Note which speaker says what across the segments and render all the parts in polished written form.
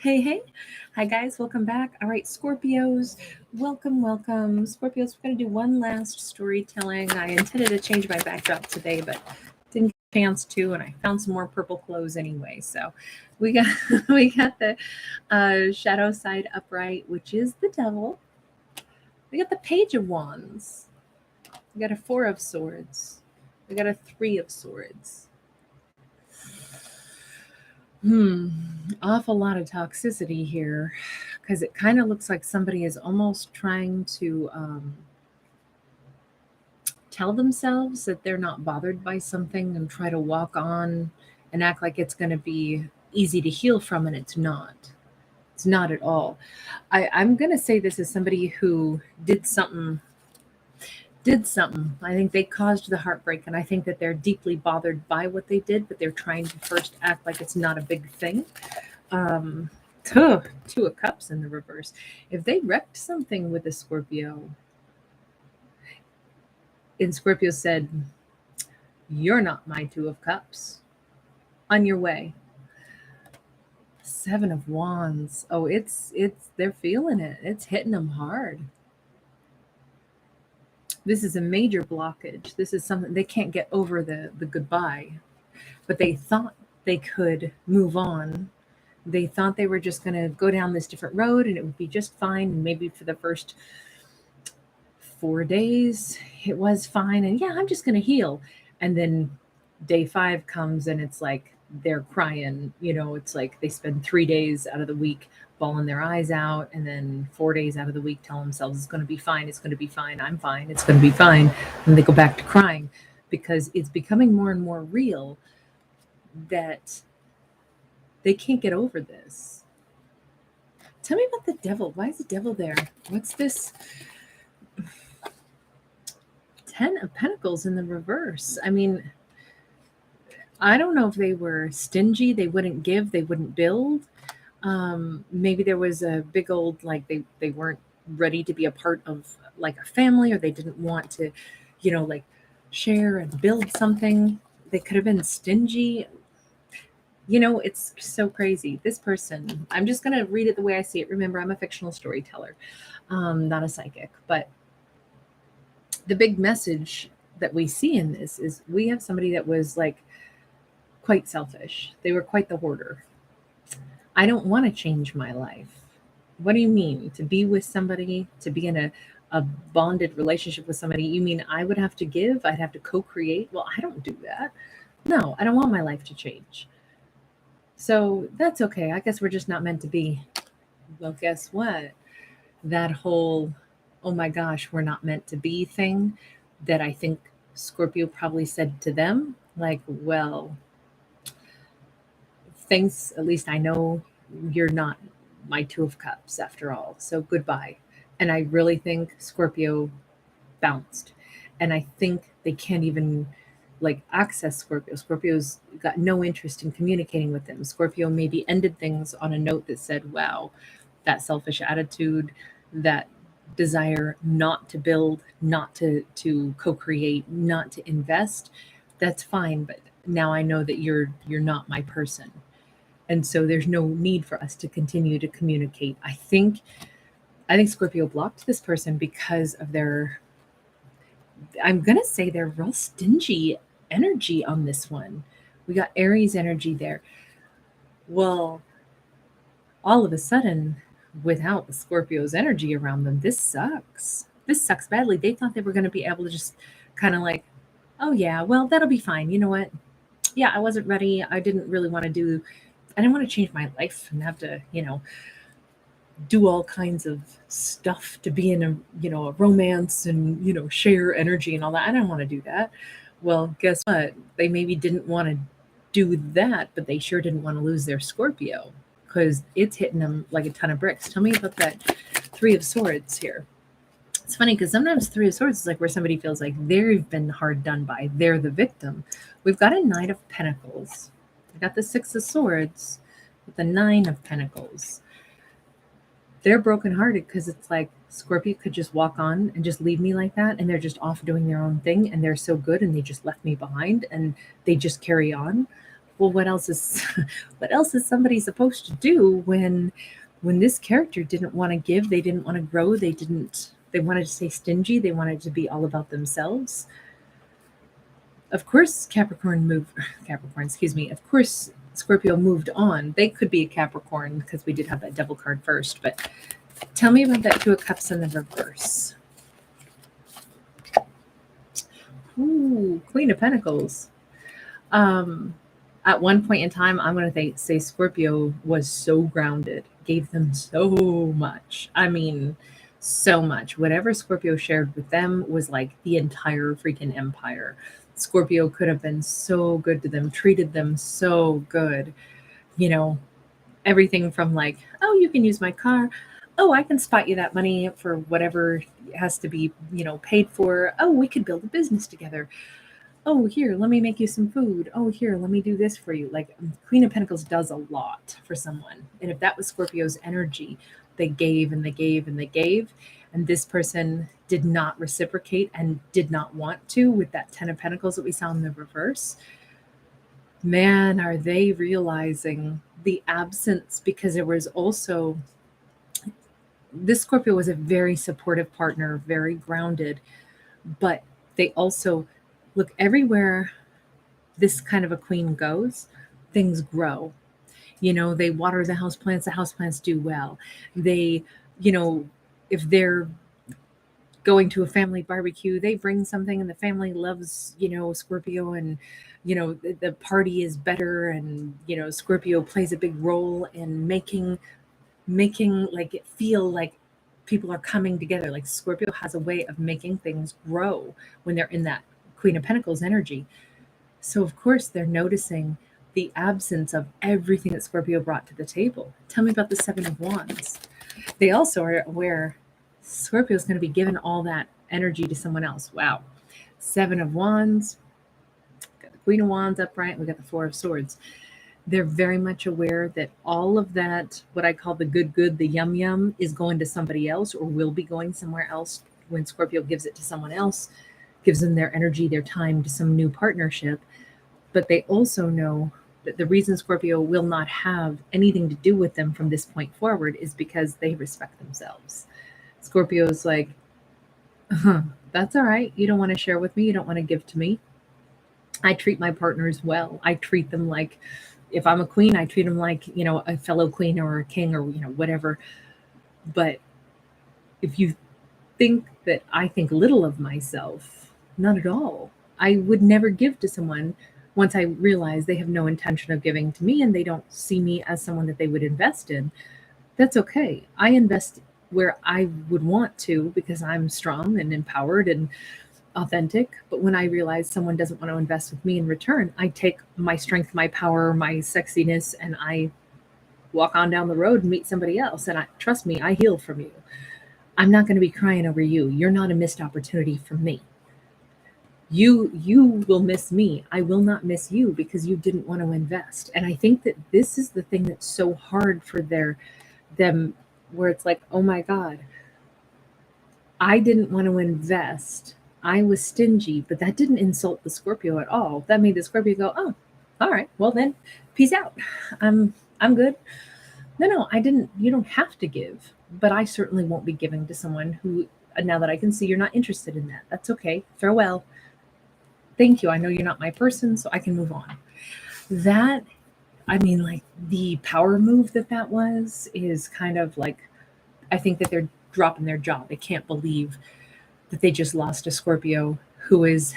Speaker 1: Hey, hey. Hi, guys. Welcome back. All right, Scorpios, welcome. Scorpios, we're going to do one last storytelling. I intended to change my backdrop today, but didn't get a chance to, and I found some more purple clothes anyway. So we got we got the shadow side upright, which is the devil. We got the page of wands. We got a four of swords. We got a three of swords. Hmm, awful lot of toxicity here because it kind of looks like somebody is almost trying to tell themselves that they're not bothered by something and try to walk on and act like it's going to be easy to heal from, and it's not. It's not at all. I'm going to say this is somebody who did something. I think they caused the heartbreak, and I think that they're deeply bothered by what they did, but they're trying to first act like it's not a big thing. Um, Two of Cups in the reverse. If they wrecked something with a Scorpio, and Scorpio said, "You're not my Two of Cups. On your way." Seven of Wands. Oh, it's they're feeling it. It's hitting them hard. This is a major blockage. This is something they can't get over the goodbye, but they thought they could move on. They thought they were just going to go down this different road and it would be just fine. And maybe for the first 4 days, it was fine. And yeah, I'm just going to heal. And then day five comes and it's like they're crying. It's like they spend 3 days out of the week bawling their eyes out. And then 4 days out of the week tell themselves it's going to be fine. It's going to be fine. I'm fine. It's going to be fine. And they go back to crying because it's becoming more and more real that they can't get over this. Tell me about the devil. Why is the devil there? What's this? 10 of Pentacles in the reverse. I mean, I don't know if they were stingy, they wouldn't give, they wouldn't build. Maybe there was a big old, like they weren't ready to be a part of like a family, or they didn't want to, like share and build something. They could have been stingy. It's so crazy. This person, I'm just going to read it the way I see it. Remember, I'm a fictional storyteller, not a psychic. But the big message that we see in this is we have somebody that was like quite selfish. They were quite the hoarder. I don't want to change my life. What do you mean? To be with somebody, to be in a bonded relationship with somebody, you mean I would have to give? I'd have to co create? Well, I don't do that. No, I don't want my life to change. So that's okay. I guess we're just not meant to be. Well, guess what? That whole, oh my gosh, we're not meant to be thing that I think Scorpio probably said to them, like, well, thanks, at least I know you're not my Two of Cups after all. So goodbye. And I really think Scorpio bounced. And I think they can't even like access Scorpio. Scorpio's got no interest in communicating with them. Scorpio maybe ended things on a note that said, wow, that selfish attitude, that desire not to build, not to co-create, not to invest, that's fine, but now I know that you're not my person. And so there's no need for us to continue to communicate. I think Scorpio blocked this person because of their, I'm going to say, their real stingy energy on this one. We got Aries energy there. Well, all of a sudden, without the Scorpio's energy around them, this sucks. This sucks badly. They thought they were going to be able to just kind of like, oh, yeah, well, that'll be fine. You know what? Yeah, I wasn't ready. I didn't really want to do, I didn't want to change my life and have to, do all kinds of stuff to be in a romance and share energy and all that. I didn't want to do that. Well, guess what? They maybe didn't want to do that, but they sure didn't want to lose their Scorpio because it's hitting them like a ton of bricks. Tell me about that Three of Swords here. It's funny because sometimes Three of Swords is like where somebody feels like they've been hard done by, they're the victim. We've got a Knight of Pentacles. We got the Six of Swords with the Nine of Pentacles. They're brokenhearted because it's like Scorpio could just walk on and just leave me like that, and they're just off doing their own thing, and they're so good, and they just left me behind, and they just carry on. Well, what else is what else is somebody supposed to do when this character didn't want to give, they didn't want to grow, they wanted to stay stingy, they wanted to be all about themselves. Of course Capricorn, excuse me. Of course Scorpio moved on. They could be a Capricorn because we did have that devil card first, but tell me about that Two of Cups in the reverse. Ooh, Queen of Pentacles. Um, at one point in time, I'm going to say Scorpio was so grounded, gave them so much. I mean, so much. Whatever Scorpio shared with them was like the entire freaking empire. Scorpio could have been so good to them, treated them so good. You know, everything from like, oh, you can use my car. Oh, I can spot you that money for whatever has to be, paid for. Oh, we could build a business together. Oh, here, let me make you some food. Oh, here, let me do this for you. Like Queen of Pentacles does a lot for someone. And if that was Scorpio's energy, they gave and they gave and they gave. And this person did not reciprocate and did not want to with that 10 of Pentacles that we saw in the reverse. Man, are they realizing the absence, because there was also this Scorpio was a very supportive partner, very grounded, but they also look everywhere this kind of a queen goes, things grow. They water the houseplants do well. They, if they're going to a family barbecue, they bring something and the family loves, Scorpio, and the party is better, and Scorpio plays a big role in making like it feel like people are coming together. Like Scorpio has a way of making things grow when they're in that Queen of Pentacles energy. So of course they're noticing the absence of everything that Scorpio brought to the table. Tell me about the Seven of Wands. They also are aware Scorpio is going to be giving all that energy to someone else. Wow. Seven of Wands, got the Queen of Wands upright, we got the Four of Swords. They're very much aware that all of that, what I call the good, the yum, is going to somebody else or will be going somewhere else when Scorpio gives it to someone else, gives them their energy, their time to some new partnership. But they also know that the reason Scorpio will not have anything to do with them from this point forward is because they respect themselves. Scorpio's like, that's all right. You don't want to share with me. You don't want to give to me. I treat my partners well. I treat them like, if I'm a queen, I treat them like, a fellow queen or a king or, whatever. But if you think that I think little of myself, not at all. I would never give to someone once I realize they have no intention of giving to me and they don't see me as someone that they would invest in. That's okay. I invest where I would want to because I'm strong and empowered and authentic. But when I realize someone doesn't want to invest with me in return, I take my strength, my power, my sexiness, and I walk on down the road and meet somebody else. And trust me, I heal from you. I'm not going to be crying over you. You're not a missed opportunity for me. You will miss me. I will not miss you because you didn't want to invest. And I think that this is the thing that's so hard for them, where it's like, oh my God, I didn't want to invest. I was stingy, but that didn't insult the Scorpio at all. That made the Scorpio go, oh, all right, well then, peace out. I'm good. No, I didn't. You don't have to give, but I certainly won't be giving to someone who, now that I can see you're not interested in that. That's okay. Farewell. Thank you. I know you're not my person, so I can move on. That, I mean, like the power move that was is kind of like, I think that they're dropping their jaw. They can't believe that they just lost a Scorpio who has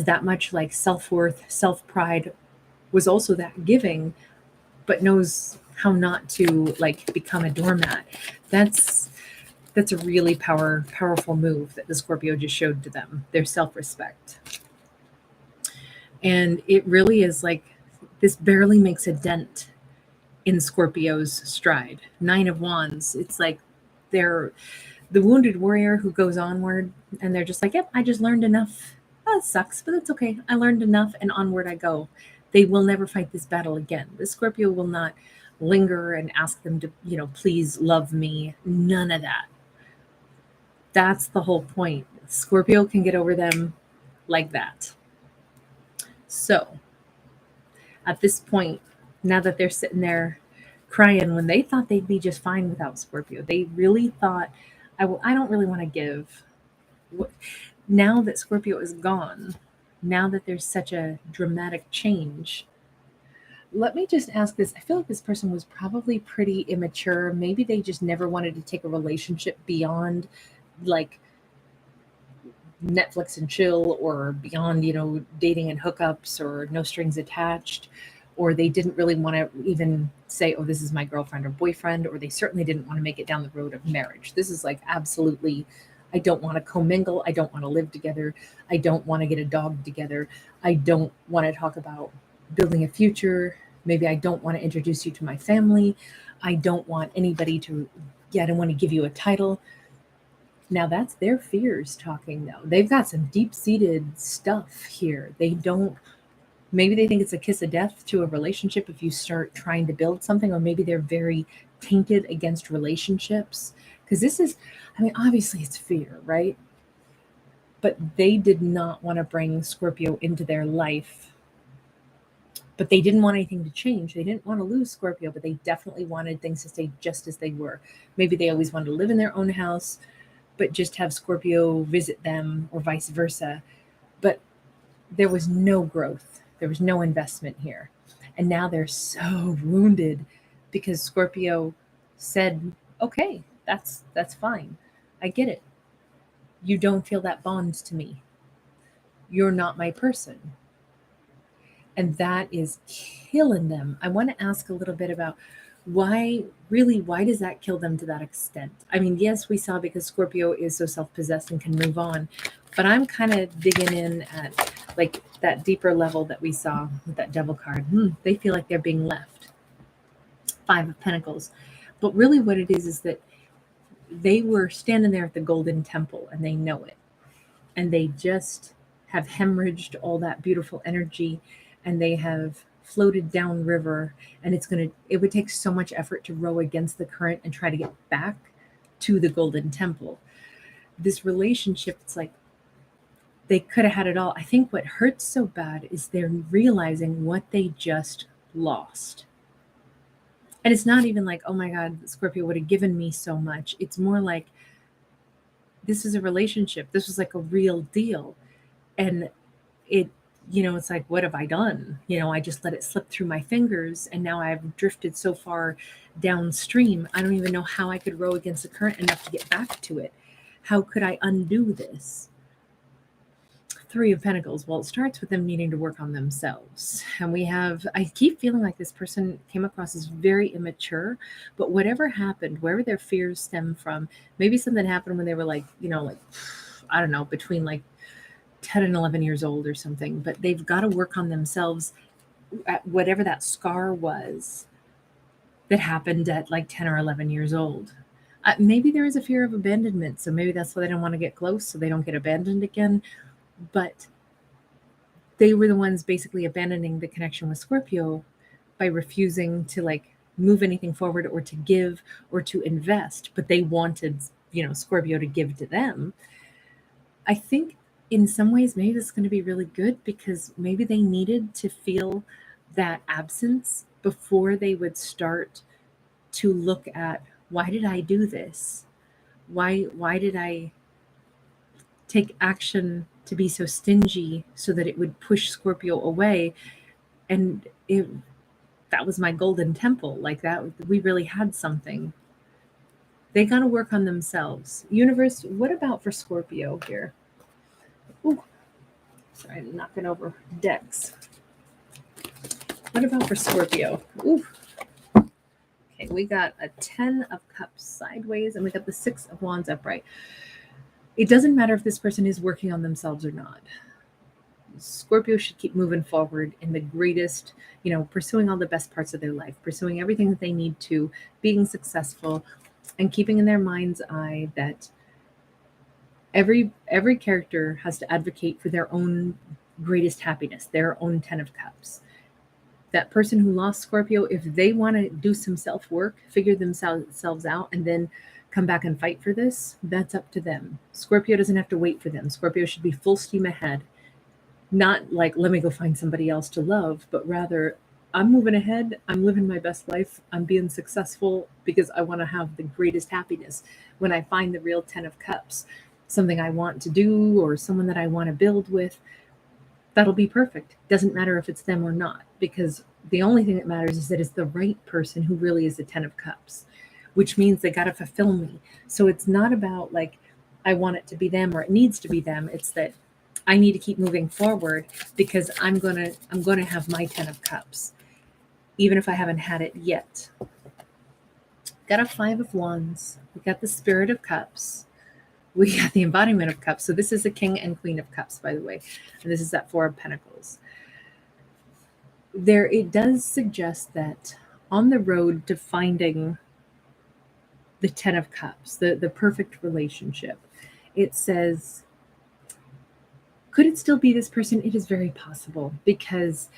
Speaker 1: that much like self-worth, self-pride, was also that giving, but knows how not to like become a doormat. That's a really powerful move that the Scorpio just showed to them, their self-respect. And it really is like, this barely makes a dent in Scorpio's stride. Nine of Wands, it's like they're the wounded warrior who goes onward and they're just like, yep, I just learned enough. Oh, it sucks, but that's okay. I learned enough and onward I go. They will never fight this battle again. The Scorpio will not linger and ask them to, please love me. None of that. That's the whole point. Scorpio can get over them like that. So At this point, now that they're sitting there crying when they thought they'd be just fine without Scorpio, they really thought, I don't really want to give. Now that Scorpio is gone, now that there's such a dramatic change, let me just ask this. I feel like this person was probably pretty immature. Maybe they just never wanted to take a relationship beyond like Netflix and chill, or beyond, dating and hookups, or no strings attached. Or they didn't really want to even say, oh, this is my girlfriend or boyfriend. Or they certainly didn't want to make it down the road of marriage. This is like absolutely, I don't want to commingle. I don't want to live together. I don't want to get a dog together. I don't want to talk about building a future. Maybe I don't want to introduce you to my family. I don't want anybody to, yeah, I don't want to give you a title. Now that's their fears talking though. They've got some deep-seated stuff here. They don't, maybe they think it's a kiss of death to a relationship if you start trying to build something, or maybe they're very tainted against relationships. Because this is, I mean, obviously it's fear, right? But they did not want to bring Scorpio into their life. But they didn't want anything to change. They didn't want to lose Scorpio, but they definitely wanted things to stay just as they were. Maybe they always wanted to live in their own house, but just have Scorpio visit them, or vice versa. But there was no growth. There was no investment here. And now they're so wounded because Scorpio said, "Okay, that's fine. I get it. You don't feel that bond to me. You're not my person." And that is killing them. I want to ask a little bit about why does that kill them to that extent? I mean, yes, we saw because Scorpio is so self-possessed and can move on, but I'm kind of digging in at like that deeper level that we saw with that devil card. They feel like they're being left. Five of Pentacles. But really what it is that they were standing there at the Golden Temple and they know it. And they just have hemorrhaged all that beautiful energy, and they have floated downriver, and it would take so much effort to row against the current and try to get back to the Golden Temple. This relationship, it's like they could have had it all. I think what hurts so bad is they're realizing what they just lost. And it's not even like, oh my God, Scorpio would have given me so much. It's more like, this is a relationship. This was like a real deal. And it's like, what have I done? I just let it slip through my fingers, and now I've drifted so far downstream. I don't even know how I could row against the current enough to get back to it. How could I undo this? Three of Pentacles. Well, it starts with them needing to work on themselves. And I keep feeling like this person came across as very immature, but whatever happened, wherever their fears stem from, maybe something happened when they were like, I don't know, between like 10 and 11 years old or something, but they've got to work on themselves at whatever that scar was that happened at like 10 or 11 years old. Maybe there is a fear of abandonment. So maybe that's why they don't want to get close, so they don't get abandoned again. But they were the ones basically abandoning the connection with Scorpio by refusing to like move anything forward, or to give, or to invest. But they wanted, Scorpio to give to them. I think in some ways, maybe this is going to be really good, because maybe they needed to feel that absence before they would start to look at, why did I do this? Why did I take action to be so stingy so that it would push Scorpio away? And that was my golden temple. Like that, we really had something. They got to work on themselves. Universe, what about for Scorpio here? Ooh, sorry, I'm knocking over decks. What about for Scorpio? Ooh. Okay, we got a 10 of Cups sideways, and we got the 6 of Wands upright. It doesn't matter if this person is working on themselves or not. Scorpio should keep moving forward in the greatest, pursuing all the best parts of their life, pursuing everything that they need to, being successful, and keeping in their mind's eye that every character has to advocate for their own greatest happiness, their own 10 of Cups. That person who lost Scorpio, if they want to do some self-work, figure themselves out, and then come back and fight for this, that's up to them. Scorpio doesn't have to wait for them. Scorpio should be full steam ahead. Not like, let me go find somebody else to love, but rather, I'm moving ahead. I'm living my best life. I'm being successful because I want to have the greatest happiness. When I find the real 10 of cups, something I want to do or someone that I want to build with, that'll be perfect. Doesn't matter if it's them or not, because the only thing that matters is that it's the right person who really is the 10 of cups, which means they got to fulfill me. So it's not about like, I want it to be them or it needs to be them. It's that I need to keep moving forward because I'm going to have my 10 of cups, even if I haven't had it yet. Got a 5 of wands. We got the spirit of cups. We got the embodiment of cups. So this is the king and queen of cups, by the way. And this is that 4 of pentacles. There, it does suggest that on the road to finding the 10 of cups, the perfect relationship, it says, could it still be this person? It is very possible, because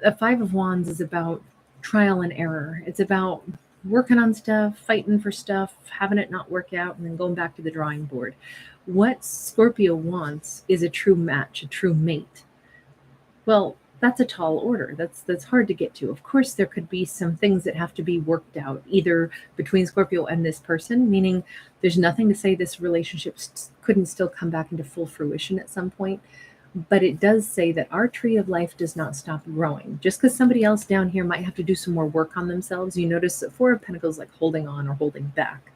Speaker 1: a 5 of wands is about trial and error. It's about working on stuff, fighting for stuff, having it not work out, and then going back to the drawing board. What Scorpio wants is a true match, a true mate. Well, that's a tall order. That's hard to get to. Of course, there could be some things that have to be worked out, either between Scorpio and this person, meaning there's nothing to say this relationship couldn't still come back into full fruition at some point. But it does say that our tree of life does not stop growing. Just because somebody else down here might have to do some more work on themselves. You notice that 4 of pentacles like holding on or holding back.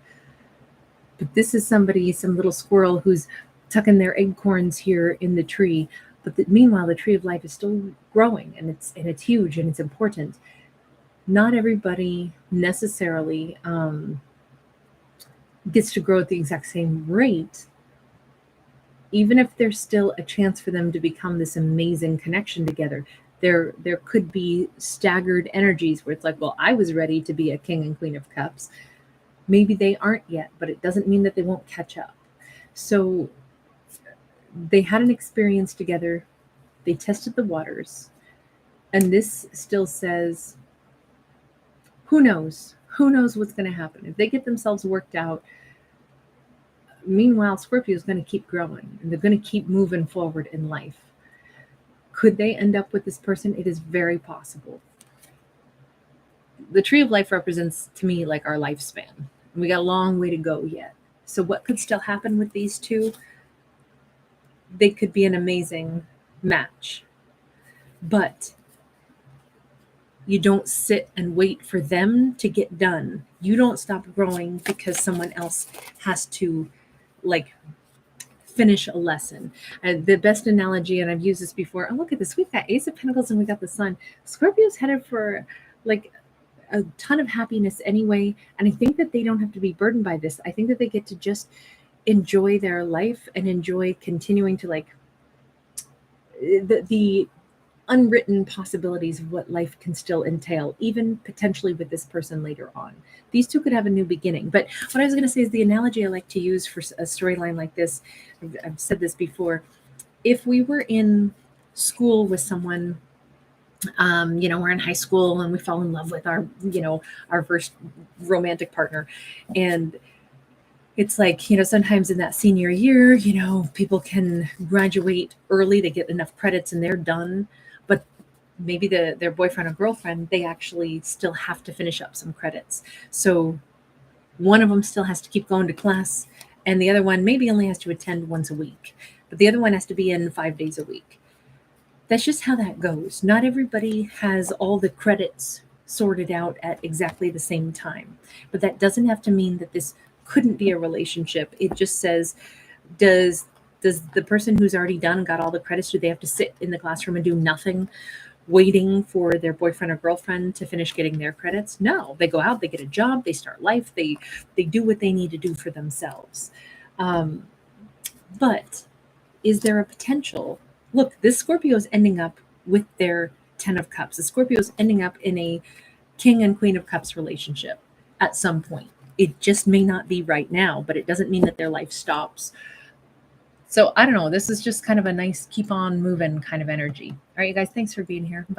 Speaker 1: But this is somebody, some little squirrel who's tucking their acorns here in the tree. But meanwhile, the tree of life is still growing, and it's huge and it's important. Not everybody necessarily gets to grow at the exact same rate, even if there's still a chance for them to become this amazing connection together. There could be staggered energies where it's like, well, I was ready to be a king and queen of cups. Maybe they aren't yet, but it doesn't mean that they won't catch up. So they had an experience together. They tested the waters. And this still says, who knows? Who knows what's going to happen? If they get themselves worked out, meanwhile, Scorpio is going to keep growing and they're going to keep moving forward in life. Could they end up with this person? It is very possible. The tree of life represents to me like our lifespan. We got a long way to go yet. So what could still happen with these two? They could be an amazing match. But you don't sit and wait for them to get done. You don't stop growing because someone else has to like finish a lesson. And the best analogy, and I've used this before, oh, look at this. We've got Ace of Pentacles and we got the Sun. Scorpio's headed for like a ton of happiness anyway. And I think that they don't have to be burdened by this. I think that they get to just enjoy their life and enjoy continuing to like the unwritten possibilities of what life can still entail, even potentially with this person later on. These two could have a new beginning. But what I was going to say is the analogy I like to use for a storyline like this, I've said this before, if we were in school with someone, we're in high school and we fall in love with our first romantic partner, and it's like, sometimes in that senior year, people can graduate early, they get enough credits and they're done. But maybe their boyfriend or girlfriend, they actually still have to finish up some credits. So one of them still has to keep going to class, and the other one maybe only has to attend once a week, but the other one has to be in 5 days a week. That's just how that goes. Not everybody has all the credits sorted out at exactly the same time. But that doesn't have to mean that this couldn't be a relationship. It just says, does the person who's already done got all the credits, do they have to sit in the classroom and do nothing, waiting for their boyfriend or girlfriend to finish getting their credits? No, they go out, they get a job, they start life, they do what they need to do for themselves. But is there a potential? Look, this Scorpio is ending up with their 10 of Cups. The Scorpio is ending up in a King and Queen of Cups relationship at some point. It just may not be right now, but it doesn't mean that their life stops. So I don't know. This is just kind of a nice keep on moving kind of energy. All right, you guys, thanks for being here. Bye.